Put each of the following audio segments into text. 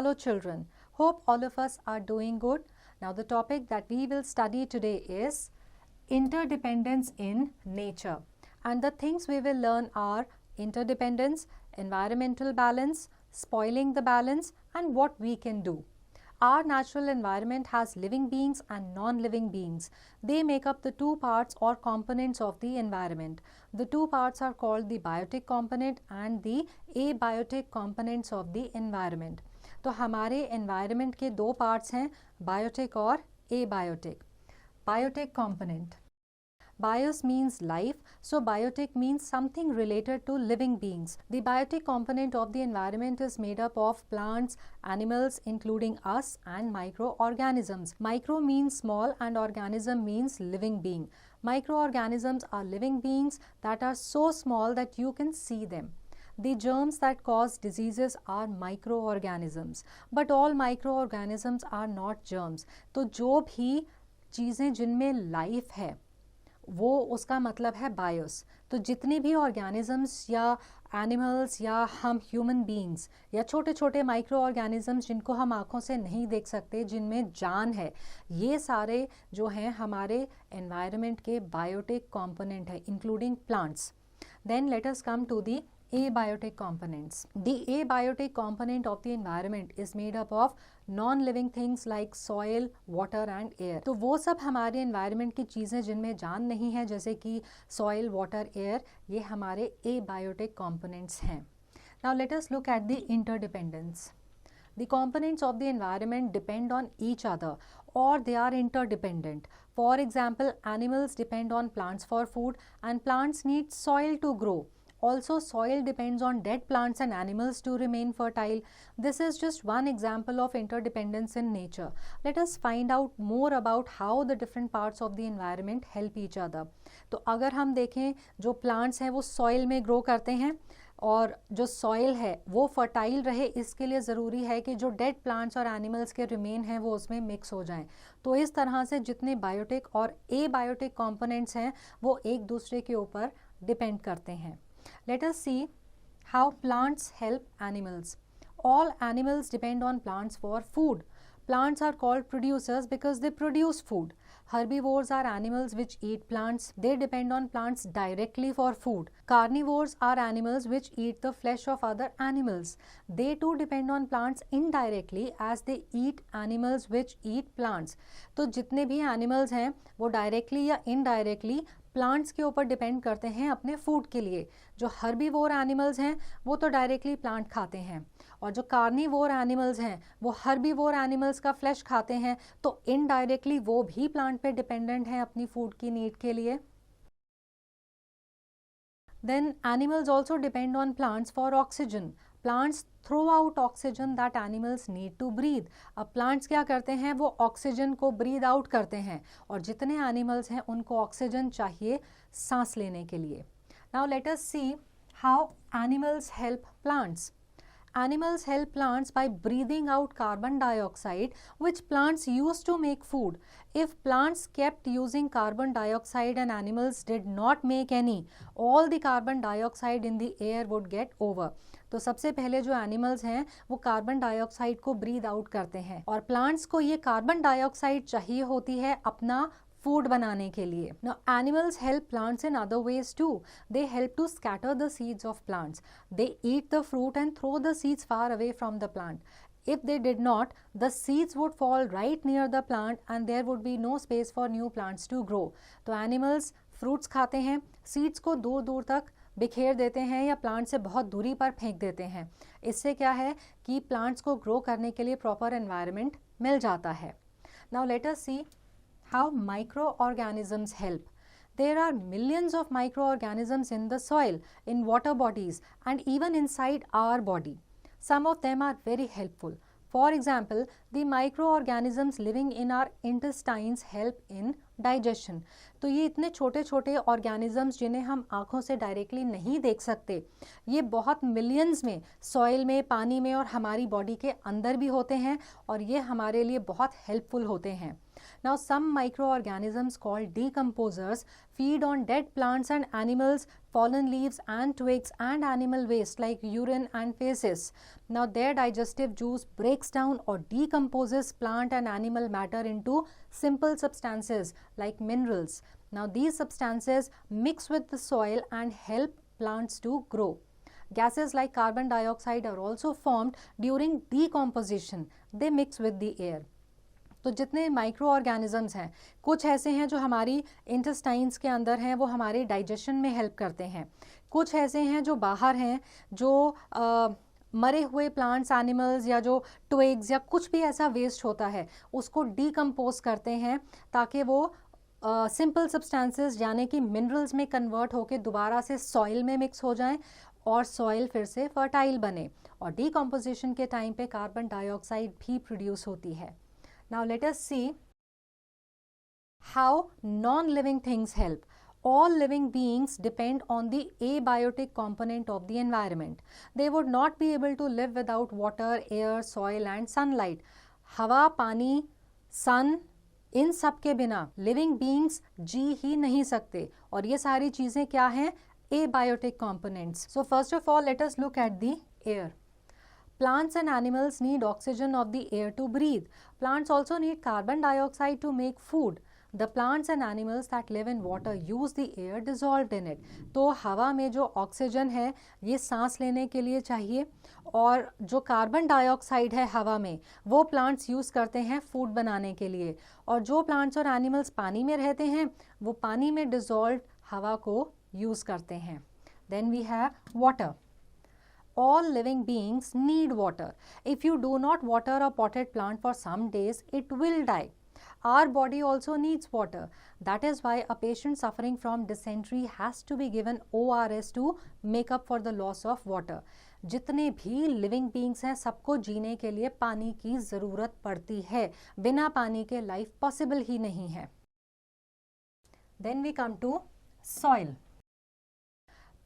fellow children. Hope all of us are doing good. Now the topic that we will study today is interdependence in nature. And the things we will learn are interdependence, environmental balance, spoiling the balance, and what we can do. Our natural environment has living beings and non-living beings. They make up the two parts or components of the environment. The two parts are called the biotic component and the abiotic components of the environment. तो हमारे environment के दो parts हैं, biotic और abiotic. Biotic component. Bios means life, so biotic means something related to living beings. The biotic component of the environment is made up of plants, animals including us, and microorganisms. Micro means small and organism means living being. Microorganisms are living beings that are so small that you can see them. The germs that cause diseases are microorganisms, but all microorganisms are not germs. तो जो भी चीज़ें जिनमें life है वो उसका मतलब है बायोस. तो जितने भी ऑर्गेनिजम्स या एनिमल्स या हम ह्यूमन बीइंग्स या छोटे छोटे माइक्रो ऑर्गेनिजम्स जिनको हम आँखों से नहीं देख सकते, जिनमें जान है, ये सारे जो हैं हमारे एनवायरनमेंट के बायोटिक कंपोनेंट है, including plants. Then let us come to the abiotic components. The abiotic component of the environment is made up of non-living things like soil, water and air. तो वो सब हमारे environment की चीज़ें जिनमें जान नहीं है, जैसे कि soil, water, air, ये हमारे abiotic components हैं. Now let us look at the interdependence. The components of the environment depend on each other or they are interdependent. For example, animals depend on plants for food and plants need soil to grow. Also, soil depends on dead plants and animals to remain fertile. This is just one example of interdependence in nature. Let us find out more about how the different parts of the environment help each other. तो अगर हम देखें, जो plants हैं वो soil में grow करते हैं और जो soil है वो fertile रहे, इसके लिए ज़रूरी है कि जो dead plants और animals के remain हैं वो उसमें mix हो जाएं. तो इस तरह से जितने biotic और abiotic components हैं वो एक दूसरे के ऊपर depend करते हैं. Let us see how plants help animals. All animals depend on plants for food. Plants are called producers because they produce food. Herbivores are animals which eat plants. They depend on plants directly for food. Carnivores are animals which eat the flesh of other animals. They too depend on plants indirectly as they eat animals which eat plants. तो जितने भी animals हैं वो directly या indirectly plants के ऊपर depend करते हैं अपने फूड के लिए. जो हर्बीवोर एनिमल्स हैं वो तो डायरेक्टली प्लांट खाते हैं और जो कार्निवोर एनिमल्स हैं वो हर्बीवोर एनिमल्स का फ्लैश खाते हैं, तो इनडायरेक्टली वो भी प्लांट पे डिपेंडेंट हैं अपनी फूड की नीड के लिए. Then animals also depend on plants for oxygen. Plants throw out oxygen that animals need to breathe. अब प्लांट्स क्या करते हैं, वो ऑक्सीजन को ब्रीथ आउट करते हैं और जितने एनिमल्स हैं उनको ऑक्सीजन चाहिए सांस लेने के लिए. Now let us see how animals help plants. Animals help plants by breathing out carbon dioxide which plants use to make food. If plants kept using carbon dioxide and animals did not make any, all the carbon dioxide in the air would get over. तो सबसे पहले जो animals हैं वो carbon dioxide को breathe out करते हैं और प्लांट्स को ये कार्बन डाइऑक्साइड चाहिए होती है अपना फूड बनाने के लिए. Now animals help plants in other ways too. They help to scatter the seeds of plants. They eat the fruit and throw the seeds far away from the plant. If they did not, the seeds would fall right near the plant and there would be no space for new plants to grow. तो animals fruits खाते हैं, seeds को दूर दूर तक बिखेर देते हैं या प्लांट से बहुत दूरी पर फेंक देते हैं. इससे क्या है कि प्लांट्स को ग्रो करने के लिए प्रॉपर एनवायरनमेंट मिल जाता है. Now let us see how microorganisms help. There are millions of microorganisms in the soil, in water bodies and even inside our body. Some of them are very helpful. For example, the microorganisms living in our intestines help in digestion. तो ये इतने छोटे छोटे organisms जिन्हें हम आँखों से directly नहीं देख सकते, ये बहुत मिलियंस में सॉइल में, पानी में और हमारी बॉडी के अंदर भी होते हैं और ये हमारे लिए बहुत हेल्पफुल होते हैं. Now some microorganisms called decomposers feed on dead plants and animals, fallen leaves and twigs and animal waste like urine and feces. Now their digestive juice breaks down or decomposes plant and animal matter into simple substances like minerals. Now these substances mix with the soil and help plants to grow. Gases like carbon dioxide are also formed during decomposition. They mix with the air. तो जितने micro organisms हैं, कुछ ऐसे हैं जो हमारी intestines के अंदर हैं, वो हमारे डाइजेशन में हेल्प करते हैं. कुछ ऐसे हैं जो बाहर हैं, जो मरे हुए प्लांट्स, एनिमल्स या जो ट्विग्स या कुछ भी ऐसा वेस्ट होता है उसको डीकम्पोज करते हैं ताकि वो सिंपल सब्सटेंसेस यानी कि मिनरल्स में कन्वर्ट होकर दोबारा से सॉइल में मिक्स हो जाएं और सॉइल फिर से फर्टाइल बने. और डीकम्पोजिशन के टाइम पे कार्बन डाइऑक्साइड भी प्रोड्यूस होती है. Now let us see how non-living things help. All living beings depend on the abiotic component of the environment. They would not be able to live without water, air, soil and sunlight. हवा, पानी, sun, इन सब के बिना living beings जी ही नहीं सकते. और ये सारी चीज़ें क्या हैं? Abiotic components. So first of all, let us look at the air. Plants and animals need oxygen of the air to breathe. Plants also need carbon dioxide to make food. The plants and animals that live in water use the air dissolved in it. तो हवा में जो oxygen है ये सांस लेने के लिए चाहिए, और जो कार्बन डाइऑक्साइड है हवा में वो प्लांट्स यूज़ करते हैं फूड बनाने के लिए. और जो प्लांट्स और एनिमल्स पानी में रहते हैं वो पानी में डिजॉल्व हवा को यूज़ करते हैं. Then we have water. All living beings need water. If you do not water a potted plant for some days, it will die. Our body also needs water. That is why a patient suffering from dysentery has to be given ORS to make up for the loss of water. जितने भी living beings हैं सबको जीने के लिए पानी की ज़रूरत पड़ती है. बिना पानी के लाइफ पॉसिबल ही नहीं है. Then we come to soil.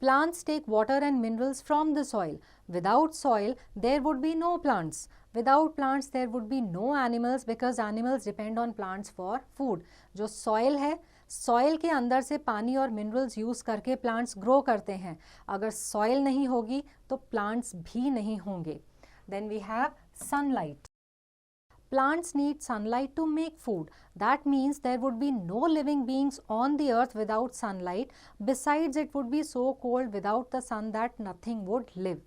Plants take water and minerals from the soil. Without soil, there would be no plants. Without plants, there would be no animals because animals depend on plants for food. जो soil है, soil के अंदर से पानी और minerals use करके plants grow करते हैं. अगर soil नहीं होगी तो plants भी नहीं होंगे. Then we have sunlight. Plants need sunlight to make food. That means there would be no living beings on the earth without sunlight. Besides, it would be so cold without the sun that nothing would live.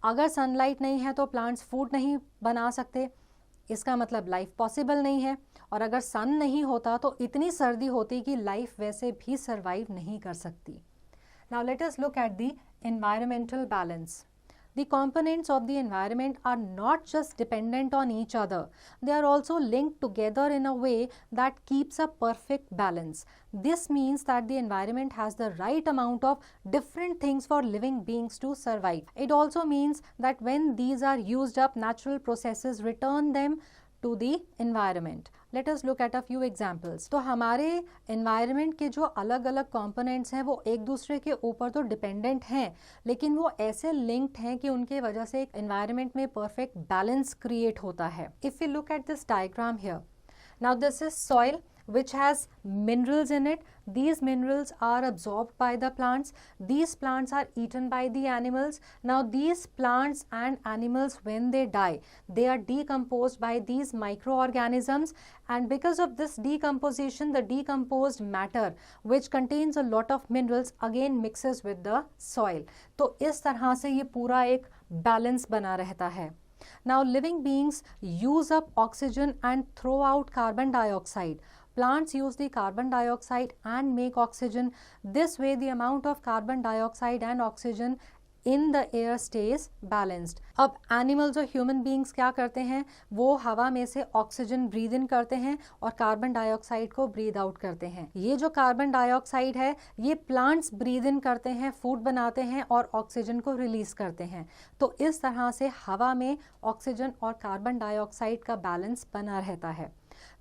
अगर sunlight नहीं है तो plants food नहीं बना सकते, इसका मतलब life possible नहीं है. और अगर सन नहीं होता तो इतनी सर्दी होती कि लाइफ वैसे भी सर्वाइव नहीं कर सकती. Now let us look at the environmental balance. The components of the environment are not just dependent on each other. They are also linked together in a way that keeps a perfect balance. This means that the environment has the right amount of different things for living beings to survive. It also means that when these are used up, natural processes return them to the environment. Let us look at a few examples. तो हमारे environment के जो अलग अलग components हैं वो एक दूसरे के ऊपर तो dependent हैं, लेकिन वो ऐसे linked हैं कि उनके वजह से एक environment में perfect balance create होता है. If we look at this diagram here, now this is soil which has minerals in it. These minerals are absorbed by the plants. These plants are eaten by the animals. Now these plants and animals, when they die, they are decomposed by these microorganisms, and because of this decomposition, the decomposed matter which contains a lot of minerals again mixes with the soil. तो इस तरह से ये पूरा एक balance बना रहता है. Now living beings use up oxygen and throw out carbon dioxide. Plants use the carbon dioxide and make oxygen. This way the amount of carbon dioxide and oxygen in the air stays balanced. अब animals और human beings क्या करते हैं? वो हवा में से oxygen breathe in करते हैं और कार्बन डाइऑक्साइड को ब्रीद आउट करते हैं. ये जो कार्बन डाइऑक्साइड है ये प्लांट्स ब्रीद इन करते हैं, फूड बनाते हैं और ऑक्सीजन को रिलीज करते हैं. तो इस तरह से हवा में ऑक्सीजन और कार्बन डाइऑक्साइड का बैलेंस बना रहता है.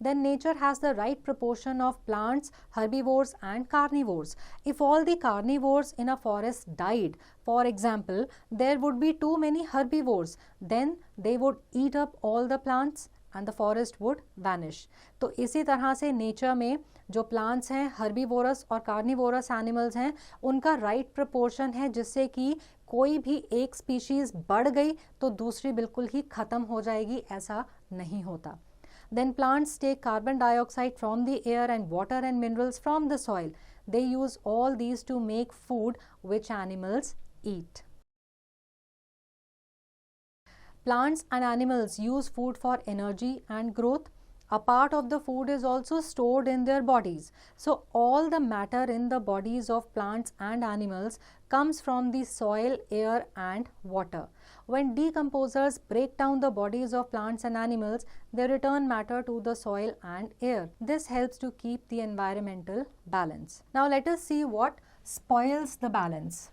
Then nature has the right proportion of plants, herbivores and carnivores. If all the carnivores in a forest died, for example, there would be too many herbivores. Then they would eat up all the plants and the forest would vanish. तो इसी तरह से nature में जो plants हैं, herbivorous और carnivorous animals हैं, उनका राइट प्रपोर्शन है जिससे कि कोई भी एक स्पीशीज़ बढ़ गई तो दूसरी बिल्कुल ही ख़त्म हो जाएगी, ऐसा नहीं होता. Then plants take carbon dioxide from the air and water and minerals from the soil. They use all these to make food which animals eat. Plants and animals use food for energy and growth. A part of the food is also stored in their bodies. So all the matter in the bodies of plants and animals comes from the soil, air and water. When decomposers break down the bodies of plants and animals, they return matter to the soil and air. This helps to keep the environmental balance. Now let us see what spoils the balance.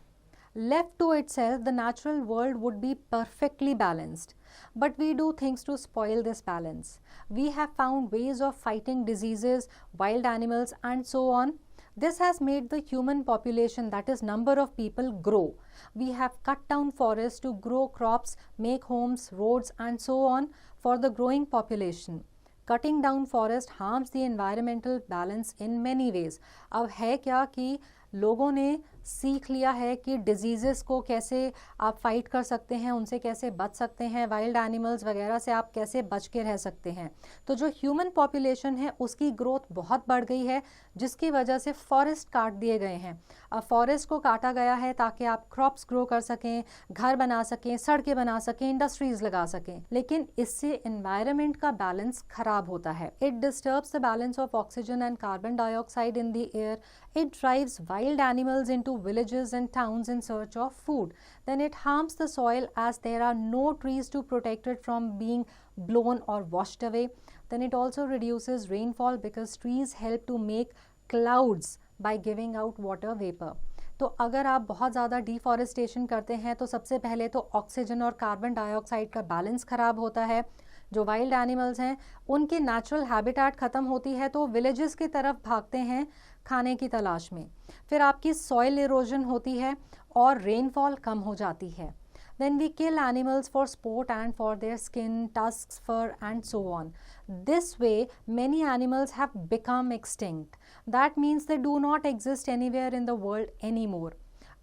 Left to itself, the natural world would be perfectly balanced. But we do things to spoil this balance. We have found ways of fighting diseases, wild animals and so on. This has made the human population, that is number of people, grow. We have cut down forests to grow crops, make homes, roads and so on for the growing population. Cutting down forest harms the environmental balance in many ways. अब है क्या कि लोगों ने सीख लिया है कि डिजीज़ेस को कैसे आप फाइट कर सकते हैं, उनसे कैसे बच सकते हैं, वाइल्ड एनिमल्स वगैरह से आप कैसे बच के रह सकते हैं. तो जो ह्यूमन पॉपुलेशन है उसकी ग्रोथ बहुत बढ़ गई है, जिसकी वजह से फॉरेस्ट काट दिए गए हैं. अब फॉरेस्ट को काटा गया है ताकि आप क्रॉप्स ग्रो कर सकें, घर बना सकें, सड़कें बना सकें, इंडस्ट्रीज लगा सकें. लेकिन इससे एनवायरनमेंट का बैलेंस खराब होता है. It disturbs the balance of oxygen and carbon dioxide in the air. It drives wild animals into villages and towns in search of food. Then it harms the soil as there are no trees to protect it from being blown or washed away. Then it also reduces rainfall because trees help to make clouds by giving out water vapor. तो अगर आप बहुत ज़्यादा deforestation करते हैं तो सबसे पहले तो ऑक्सीजन और कार्बन डाइऑक्साइड का बैलेंस ख़राब होता है. जो वाइल्ड एनिमल्स हैं उनकी नेचुरल हैबिटेट ख़त्म होती है तो विलेजेस की तरफ भागते हैं खाने की तलाश में. फिर आपकी सॉइल इरोजन होती है और रेनफॉल कम हो जाती है. Then we kill animals for sport and for their skin, tusks, fur and so on. This way many animals have become extinct. That means they do not exist anywhere in the world anymore.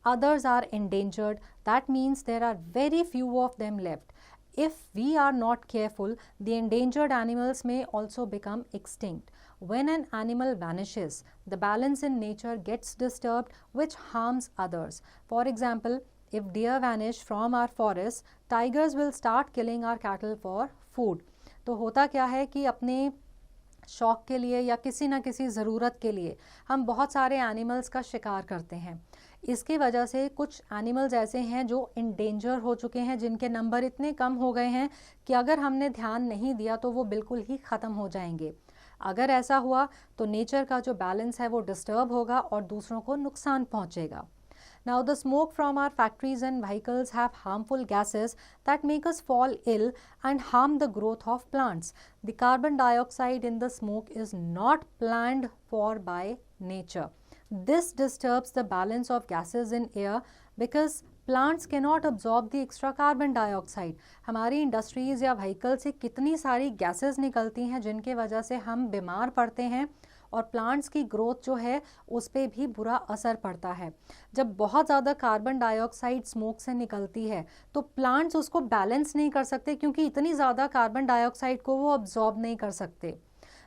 Others are endangered. That means there are very few of them left. If we are not careful, the endangered animals may also become extinct. When an animal vanishes, the balance in nature gets disturbed, which harms others. For example, if deer vanish from our forests, tigers will start killing our cattle for food. तो होता क्या है कि अपने शौक के लिए या किसी न किसी ज़रूरत के लिए हम बहुत सारे एनिमल्स का शिकार करते हैं. इसकी वजह से कुछ एनिमल्स ऐसे हैं जो इंडेंजर हो चुके हैं, जिनके नंबर इतने कम हो गए हैं कि अगर हमने ध्यान नहीं दिया तो वो बिल्कुल ही ख़त्म हो जाएंगे. अगर ऐसा हुआ तो नेचर का जो बैलेंस है वो डिस्टर्ब होगा और दूसरों को नुकसान पहुंचेगा. Now the smoke from our factories and vehicles have harmful gases that make us fall ill and harm the growth of plants. The carbon dioxide in the smoke is not planned for by nature. This disturbs the balance of gases in air because plants cannot absorb the extra carbon dioxide. हमारी industries या vehicle से कितनी सारी gases निकलती हैं जिनके वजह से हम बीमार पड़ते हैं और प्लांट्स की ग्रोथ जो है उस पर भी बुरा असर पड़ता है. जब बहुत ज़्यादा कार्बन डाइऑक्साइड स्मोक से निकलती है तो प्लांट्स उसको बैलेंस नहीं कर सकते क्योंकि इतनी ज़्यादा कार्बन डाइऑक्साइड को वो अब्जॉर्ब नहीं कर सकते.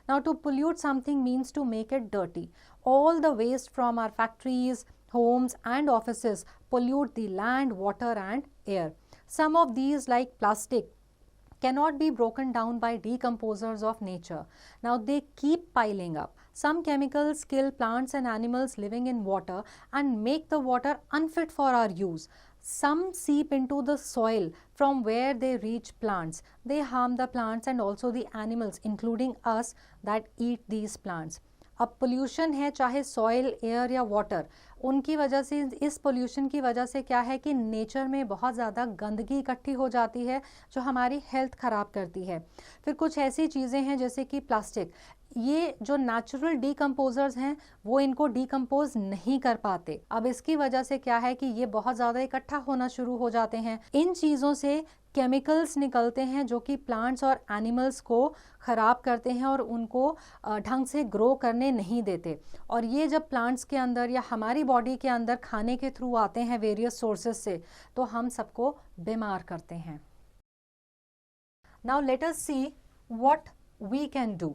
Now to pollute something means to make it dirty. All the waste from our factories, homes and offices pollute the land, water and air. Some of these, like plastic, cannot be broken down by decomposers of nature. Now they keep piling up. Some chemicals kill plants and animals living in water and make the water unfit for our use. Some seep into the soil from where they reach plants. They harm the plants and also the animals, including us, that eat these plants. अब pollution है, चाहे soil, air या water, उनकी वजह से, इस pollution की वजह से क्या है कि नेचर में बहुत ज़्यादा गंदगी इकट्ठी हो जाती है जो हमारी हेल्थ ख़राब करती है. फिर कुछ ऐसी चीज़ें हैं जैसे कि प्लास्टिक. ये जो नेचुरल डीकम्पोजर्स हैं वो इनको डीकम्पोज नहीं कर पाते। अब इसकी वजह से क्या है कि ये बहुत ज़्यादा इकट्ठा होना शुरू हो जाते हैं। इन चीज़ों से केमिकल्स निकलते हैं जो कि प्लांट्स और एनिमल्स को ख़राब करते हैं और उनको ढंग से ग्रो करने नहीं देते। और ये जब प्लांट्स के अंदर या हमारी बॉडी के अंदर खाने के थ्रू आते हैं वेरियस सोर्सेस से, तो हम सबको बीमार करते हैं। Now let us see what we can do.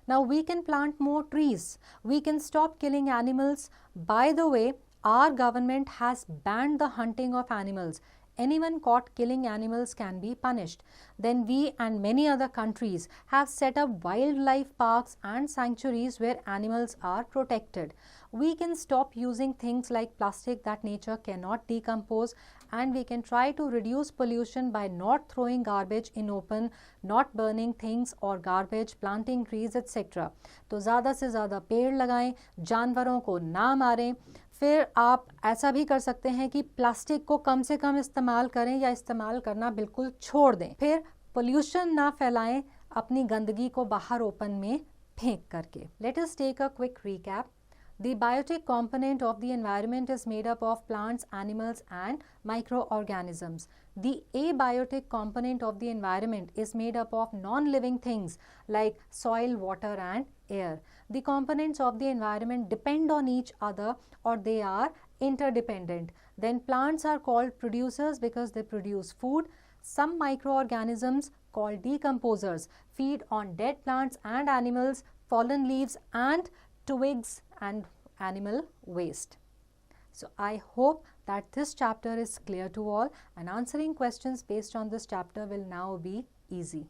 Now we can plant more trees. We can stop killing animals. By the way, our government has banned the hunting of animals. Anyone caught killing animals can be punished. Then we and many other countries have set up wildlife parks and sanctuaries where animals are protected. We can stop using things like plastic that nature cannot decompose, and we can try to reduce pollution by not throwing garbage in open, not burning things or garbage, planting trees etc. तो ज़्यादा से ज़्यादा पेड़ लगाएं, जानवरों को ना मारें। फिर आप ऐसा भी कर सकते हैं कि प्लास्टिक को कम से कम इस्तेमाल करें या इस्तेमाल करना बिल्कुल छोड़ दें। फिर पोल्यूशन ना फैलाएं अपनी गंदगी को बाहर ओपन में फेंक करके। Let us take a quick recap. The biotic component of the environment is made up of plants, animals and microorganisms. The abiotic component of the environment is made up of non-living things like soil, water and air. The components of the environment depend on each other or they are interdependent. Then plants are called producers because they produce food. Some microorganisms called decomposers feed on dead plants and animals, fallen leaves and twigs and animal waste. So I hope that this chapter is clear to all, and answering questions based on this chapter will now be easy.